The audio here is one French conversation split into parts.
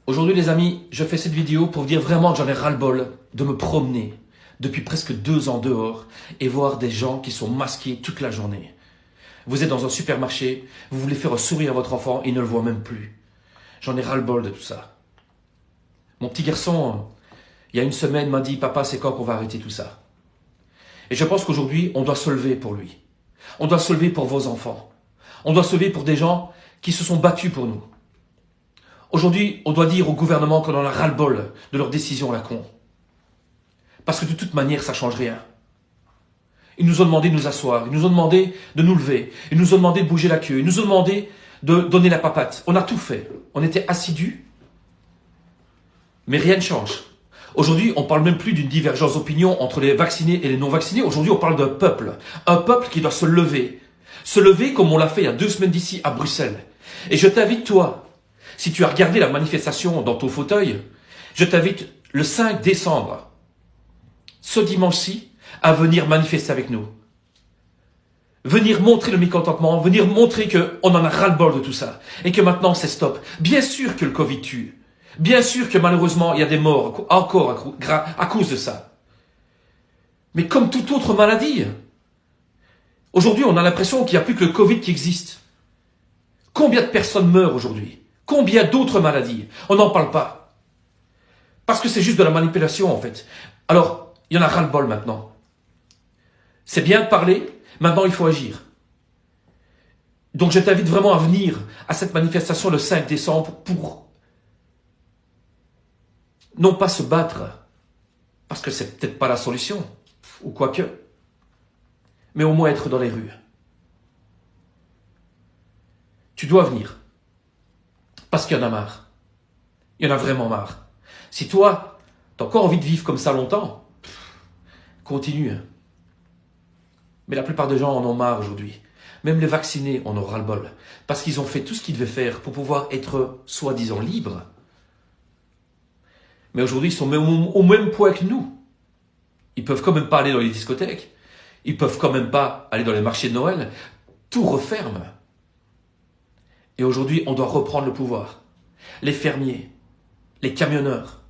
Aujourd'hui les amis, je fais cette vidéo pour vous dire vraiment que j'en ai ras-le-bol de me promener depuis presque 2 ans dehors et voir des gens qui sont masqués toute la journée. Vous êtes dans un supermarché, vous voulez faire un sourire à votre enfant, il ne le voit même plus. J'en ai ras-le-bol de tout ça. Mon petit garçon, il y a une semaine, m'a dit « Papa, c'est quand qu'on va arrêter tout ça ?» Et je pense qu'aujourd'hui, on doit se lever pour lui. On doit se lever pour vos enfants. On doit se lever pour des gens qui se sont battus pour nous. Aujourd'hui, on doit dire au gouvernement qu'on en a ras-le-bol de leurs décisions à la con. Parce que de toute manière, ça ne change rien. Ils nous ont demandé de nous asseoir, ils nous ont demandé de nous lever, ils nous ont demandé de bouger la queue, ils nous ont demandé de donner la papate. On a tout fait. On était assidus, mais rien ne change. Aujourd'hui, on ne parle même plus d'une divergence d'opinion entre les vaccinés et les non-vaccinés. Aujourd'hui, on parle d'un peuple. Un peuple qui doit se lever. Se lever comme on l'a fait il y a 2 semaines d'ici à Bruxelles. Et je t'invite, toi, si tu as regardé la manifestation dans ton fauteuil, je t'invite le 5 décembre, ce dimanche-ci, à venir manifester avec nous. Venir montrer le mécontentement, venir montrer qu'on en a ras-le-bol de tout ça. Et que maintenant, c'est stop. Bien sûr que le Covid tue. Bien sûr que malheureusement, il y a des morts encore à cause de ça. Mais comme toute autre maladie, aujourd'hui, on a l'impression qu'il n'y a plus que le Covid qui existe. Combien de personnes meurent aujourd'hui? Combien d'autres maladies? On n'en parle pas. Parce que c'est juste de la manipulation, en fait. Alors, il y en a ras-le-bol maintenant. C'est bien de parler, maintenant il faut agir. Donc je t'invite vraiment à venir à cette manifestation le 5 décembre pour non pas se battre, parce que c'est peut-être pas la solution, ou quoique, mais au moins être dans les rues. Tu dois venir, parce qu'il y en a marre. Il y en a vraiment marre. Si toi, tu as encore envie de vivre comme ça longtemps, continue. Mais la plupart des gens en ont marre aujourd'hui. Même les vaccinés en ont ras-le-bol. Parce qu'ils ont fait tout ce qu'ils devaient faire pour pouvoir être soi-disant libres. Mais aujourd'hui, ils sont au même point que nous. Ils peuvent quand même pas aller dans les discothèques. Ils peuvent quand même pas aller dans les marchés de Noël. Tout referme. Et aujourd'hui, on doit reprendre le pouvoir. Les fermiers, les camionneurs,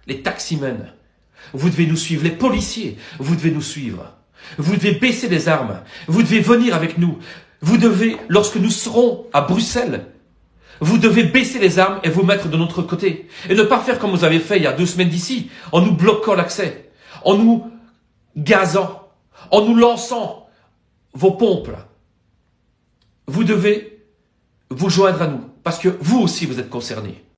les taximens, vous devez nous suivre. Les policiers, vous devez nous suivre. Vous devez baisser les armes. Vous devez venir avec nous. Vous devez, lorsque nous serons à Bruxelles, vous devez baisser les armes et vous mettre de notre côté. Et ne pas faire comme vous avez fait il y a 2 semaines d'ici, en nous bloquant l'accès, en nous gazant, en nous lançant vos pompes. Vous devez vous joindre à nous, parce que vous aussi vous êtes concernés.